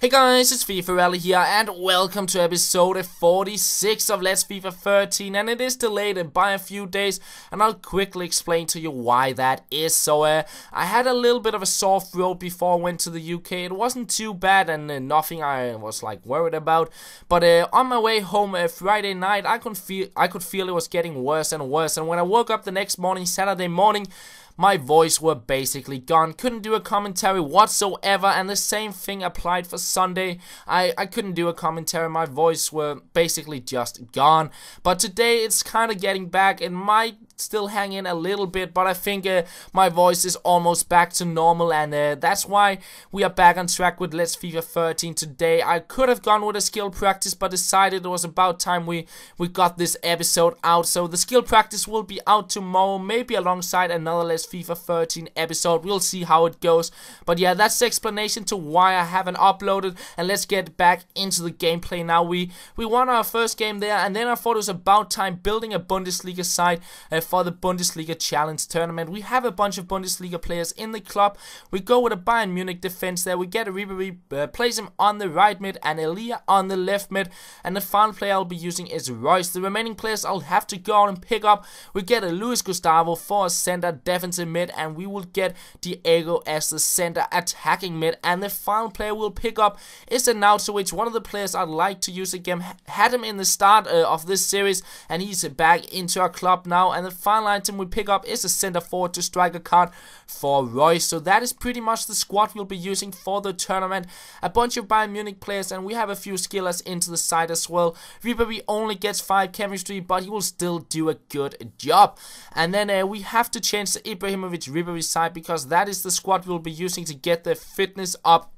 Hey guys, it's FifaRalle here and welcome to episode 46 of Let's FIFA 13, and it is delayed by a few days and I'll quickly explain to you why that is. So I had a little bit of a sore throat before I went to the UK. It wasn't too bad and nothing I was like worried about, but on my way home Friday night I could feel it was getting worse and worse, and when I woke up the next morning, Saturday morning, my voice were basically gone. Couldn't do a commentary whatsoever, and the same thing applied for Sunday. I couldn't do a commentary. My voice were basically just gone. But today it's kind of getting back. It might still hang in a little bit, but I think my voice is almost back to normal, and that's why we are back on track with Let's FIFA 13 today. I could have gone with a skill practice, but decided it was about time we got this episode out. So the skill practice will be out tomorrow, maybe alongside another Let's FIFA 13 episode. We'll see how it goes. But yeah, that's the explanation to why I haven't uploaded, and let's get back into the gameplay now. We won our first game there, and then I thought it was about time building a Bundesliga side for the Bundesliga Challenge Tournament. We have a bunch of Bundesliga players in the club. We go with a Bayern Munich defense there. We get a Ribery, place him on the right mid, and Elia on the left mid, and the final player I'll be using is Royce. The remaining players I'll have to go out and pick up. We get a Luis Gustavo for a center defensive mid, and we will get Diego as the center attacking mid, and the final player we'll pick up is a Nautovic, one of the players I'd like to use again. Had him in the start of this series, and he's back into our club now, and the final item we pick up is a center forward to striker card for Royce. So that is pretty much the squad we'll be using for the tournament. A bunch of Bayern Munich players, and we have a few skillers into the side as well. Ribery only gets 5 chemistry, but he will still do a good job. And then we have to change the Ibrahimovic Ribery side, because that is the squad we'll be using to get the fitness up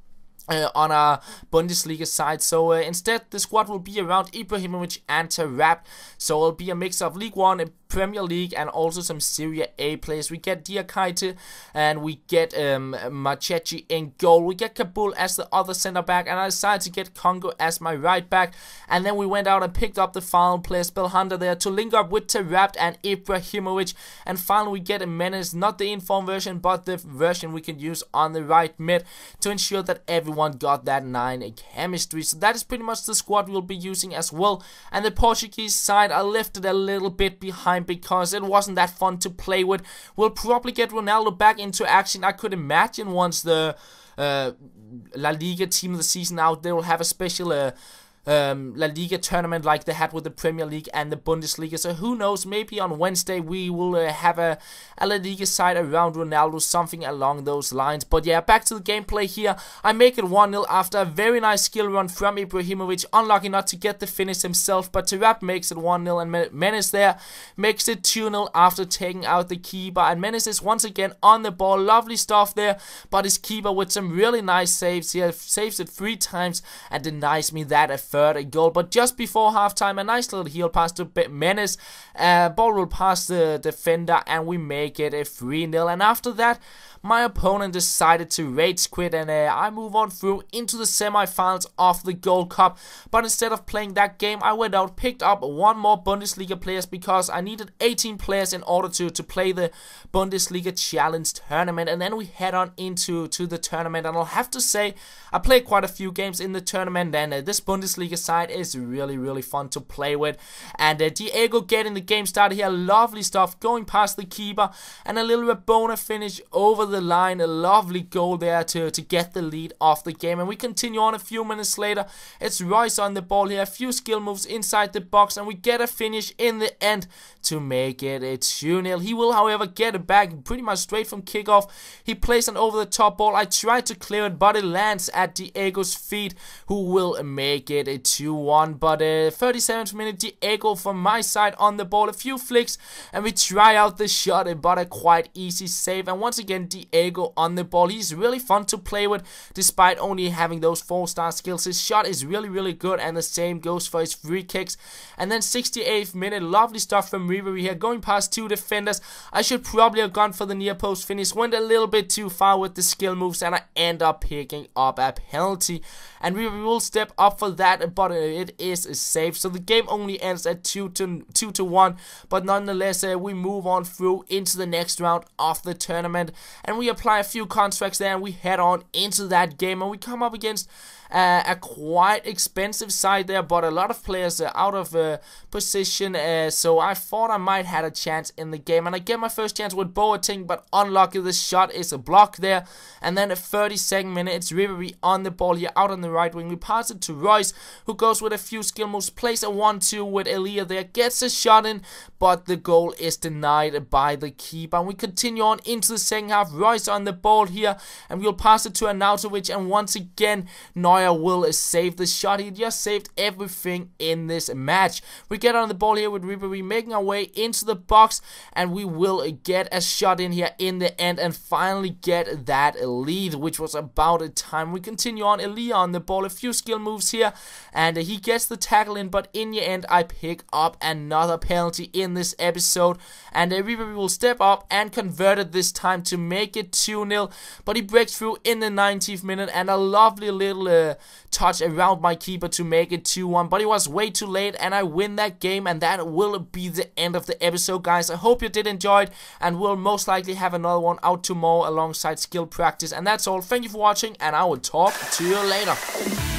on our Bundesliga side. So instead the squad will be around Ibrahimovic and Tarab. So it'll be a mix of League 1, Premier League, and also some Serie A players. We get Diakite and we get Machechi in goal. We get Kabul as the other center back, and I decided to get Congo as my right back. And then we went out and picked up the final player, Spellhunter, there to link up with Tarab and Ibrahimovic. And finally we get a Menace, not the inform version, but the version we can use on the right mid to ensure that everyone got that 9 chemistry. So that is pretty much the squad we'll be using as well. And the Portuguese side, I left it a little bit behind because it wasn't that fun to play with. We'll probably get Ronaldo back into action. I could imagine once the La Liga team of the season out, they will have a special La Liga tournament like they had with the Premier League and the Bundesliga. So who knows, maybe on Wednesday we will have a La Liga side around Ronaldo, something along those lines. But yeah, back to the gameplay here. I make it 1-0 after a very nice skill run from Ibrahimovic. Unlucky not to get the finish himself, but Tarab makes it 1-0, and Menace there makes it 2-0 after taking out the keeper. And Menace is once again on the ball. Lovely stuff there, but his keeper with some really nice saves here, saves it 3 times and denies me that third goal. But just before halftime, a nice little heel pass to Menace. Ball will pass the defender, and we make it a 3-0. And after that, my opponent decided to rage quit, and I move on through into the semi-finals of the Gold Cup. But instead of playing that game, I went out, picked up 1 more Bundesliga players, because I needed 18 players in order to play the Bundesliga Challenge Tournament. And then we head on into the tournament, and I'll have to say I played quite a few games in the tournament, and this Bundesliga side is really fun to play with. And Diego getting the game started here, lovely stuff, going past the keeper, and a little Rabona finish over the line. A lovely goal there to get the lead off the game. And we continue on a few minutes later. It's Royce on the ball here, a few skill moves inside the box, and we get a finish in the end to make it a 2-0. He will, however, get it back pretty much straight from kickoff. He plays an over the top ball. I tried to clear it, but it lands at Diego's feet, who will make it a 2-1. But 37th minute, Diego from my side on the ball, a few flicks, and we try out the shot, but a quite easy save. And once again, Diego on the ball. He's really fun to play with, despite only having those 4-star skills. His shot is really good, and the same goes for his free kicks. And then 68th minute, lovely stuff from Ribery here, going past 2 defenders. I should probably have gone for the near post finish, went a little bit too far with the skill moves, and I end up picking up a penalty. And Ribery will step up for that, but it is a save. So the game only ends at 2-1, but nonetheless we move on through into the next round of the tournament, and we apply a few contracts there, and we head on into that game, and we come up against a quite expensive side there, but a lot of players are out of position, so I thought I might have a chance in the game, and I get my first chance with Boateng, but unlucky, the shot is a block there. And then at 32nd minute, it's Ribery on the ball here out on the right wing. We pass it to Royce, who goes with a few skill moves, plays a 1-2 with Elia there, gets a shot in, but the goal is denied by the keeper. And we continue on into the second half. Royce on the ball here, and we'll pass it to Arnautovic, and once again Neuer will save the shot. He just saved everything in this match. We get on the ball here with Ribery, making our way into the box, and we will get a shot in here in the end and finally get that lead, which was about a time. We continue on, Elia on the ball, a few skill moves here, and he gets the tackle in, but in the end I pick up another penalty in this episode, and Ribery will step up and convert it this time to make it 2-0, but he breaks through in the 90th minute, and a lovely little touch around my keeper to make it 2-1, but it was way too late, and I win that game, and that will be the end of the episode, guys. I hope you did enjoy it, and we'll most likely have another one out tomorrow alongside skill practice. And that's all. Thank you for watching, and I will talk to you later.